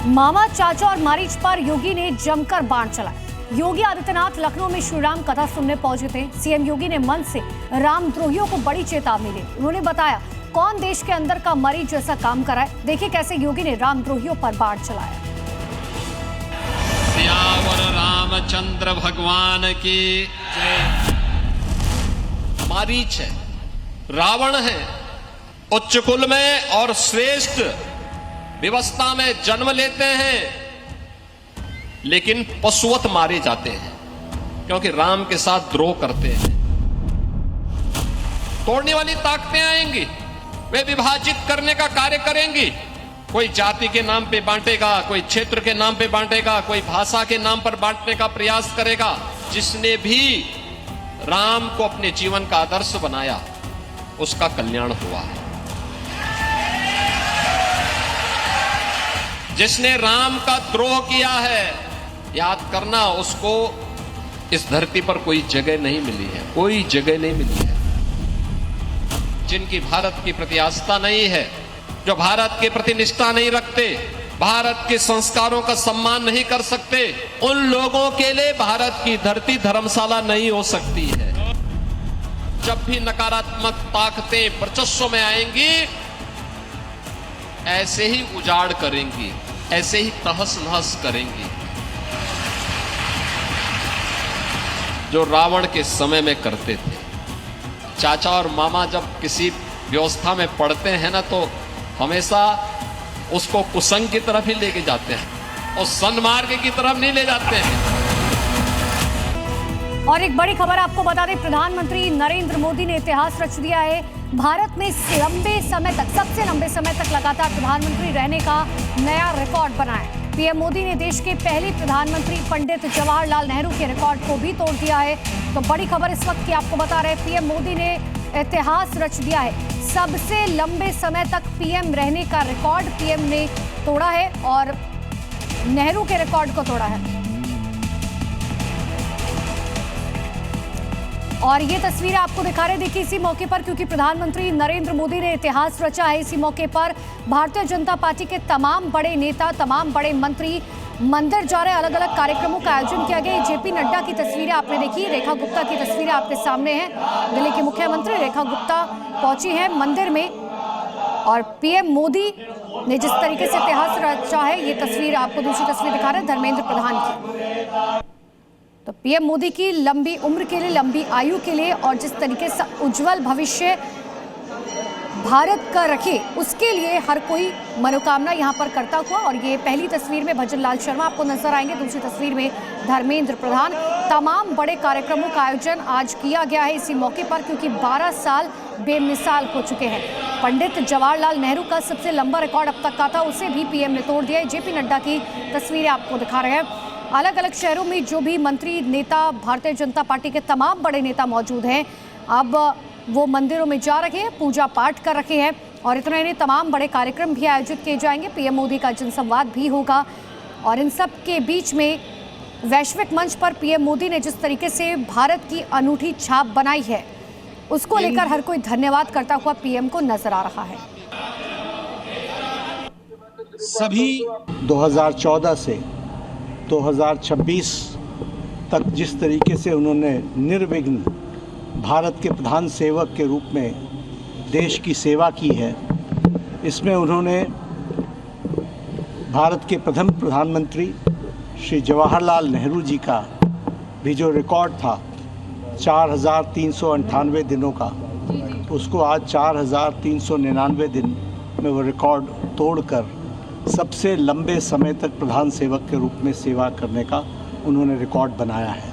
मामा, चाचा और मारीच पर योगी ने जमकर बाण चलाया। योगी आदित्यनाथ लखनऊ में श्रीराम कथा सुनने पहुंचे थे। सीएम योगी ने मंच से रामद्रोहियों को बड़ी चेतावनी दी। उन्होंने बताया कौन देश के अंदर का मरीज जैसा काम कराए। देखिए कैसे योगी ने रामद्रोहियों पर बाण चलाया। सियावर रामचंद्र भगवान की जय। मारीच है, रावण है, उच्च कुल में और श्रेष्ठ व्यवस्था में जन्म लेते हैं, लेकिन पशुवत मारे जाते हैं क्योंकि राम के साथ द्रोह करते हैं। तोड़ने वाली ताकतें आएंगी, वे विभाजित करने का कार्य करेंगी। कोई जाति के नाम पे बांटेगा, कोई क्षेत्र के नाम पे बांटेगा, कोई भाषा के नाम पर बांटने का प्रयास करेगा। जिसने भी राम को अपने जीवन का आदर्श बनाया उसका कल्याण हुआ है। जिसने राम का द्रोह किया है, याद करना, उसको इस धरती पर कोई जगह नहीं मिली है, कोई जगह नहीं मिली है। जिनकी भारत के प्रति आस्था नहीं है, जो भारत के प्रति निष्ठा नहीं रखते, भारत के संस्कारों का सम्मान नहीं कर सकते, उन लोगों के लिए भारत की धरती धर्मशाला नहीं हो सकती है। जब भी नकारात्मक ताकतें वर्चस्व में आएंगी, ऐसे ही उजाड़ करेंगी, ऐसे ही तहस नहस करेंगी, जो रावण के समय में करते थे। चाचा और मामा जब किसी व्यवस्था में पड़ते हैं ना, तो हमेशा उसको कुसंग की तरफ ही लेके जाते हैं और सन्मार्ग की तरफ नहीं ले जाते हैं। और एक बड़ी खबर आपको बता दें, प्रधानमंत्री नरेंद्र मोदी ने इतिहास रच दिया है। भारत में लंबे समय तक, सबसे लंबे समय तक लगातार प्रधानमंत्री रहने का नया रिकॉर्ड बनाया। पीएम मोदी ने देश के पहले प्रधानमंत्री पंडित जवाहरलाल नेहरू के रिकॉर्ड को भी तोड़ दिया है। तो बड़ी खबर इस वक्त की आपको बता रहे हैं, पीएम मोदी ने इतिहास रच दिया है। सबसे लंबे समय तक पीएम रहने का रिकॉर्ड पीएम ने तोड़ा है और नेहरू के रिकॉर्ड को तोड़ा है। और ये तस्वीरें आपको दिखा रहे, देखिए इसी मौके पर, क्योंकि प्रधानमंत्री नरेंद्र मोदी ने इतिहास रचा है। इसी मौके पर भारतीय जनता पार्टी के तमाम बड़े नेता, तमाम बड़े मंत्री मंदिर जा रहे, अलग अलग कार्यक्रमों का आयोजन किया गया। जेपी नड्डा की तस्वीरें आपने देखी, रेखा गुप्ता की तस्वीरें आपके सामने हैं। दिल्ली की मुख्यमंत्री रेखा गुप्ता पहुंची हैं मंदिर में और पीएम मोदी ने जिस तरीके से इतिहास रचा है, ये तस्वीर आपको दूसरी तस्वीर दिखा रहे हैं धर्मेंद्र प्रधान की। तो पीएम मोदी की लंबी उम्र के लिए, लंबी आयु के लिए और जिस तरीके से उज्जवल भविष्य भारत का रखे, उसके लिए हर कोई मनोकामना यहाँ पर करता हुआ। और ये पहली तस्वीर में भजन लाल शर्मा आपको नजर आएंगे, दूसरी तस्वीर में धर्मेंद्र प्रधान। तमाम बड़े कार्यक्रमों का आयोजन आज किया गया है इसी मौके पर, क्योंकि 12 साल बेमिसाल हो चुके हैं। पंडित जवाहरलाल नेहरू का सबसे लंबा रिकॉर्ड अब तक का था, उसे भी पीएम ने तोड़ दिया है। जेपी नड्डा की तस्वीरें आपको दिखा रहे हैं। अलग अलग शहरों में जो भी मंत्री, नेता, भारतीय जनता पार्टी के तमाम बड़े नेता मौजूद हैं, अब वो मंदिरों में जा रहे हैं, पूजा पाठ कर रखे हैं। और इतना ही नहीं, तमाम बड़े कार्यक्रम भी आयोजित किए जाएंगे। पीएम मोदी का जनसंवाद भी होगा। और इन सब के बीच में वैश्विक मंच पर पीएम मोदी ने जिस तरीके से भारत की अनूठी छाप बनाई है, उसको लेकर हर कोई धन्यवाद करता हुआ पीएम को नजर आ रहा है। सभी 2014 से 2026 तक जिस तरीके से उन्होंने निर्विघ्न भारत के प्रधान सेवक के रूप में देश की सेवा की है, इसमें उन्होंने भारत के प्रथम प्रधानमंत्री श्री जवाहरलाल नेहरू जी का भी जो रिकॉर्ड था 4,398 दिनों का, उसको आज 4,399 दिन में वो रिकॉर्ड तोड़कर सबसे लंबे समय तक प्रधान सेवक के रूप में सेवा करने का उन्होंने रिकॉर्ड बनाया है।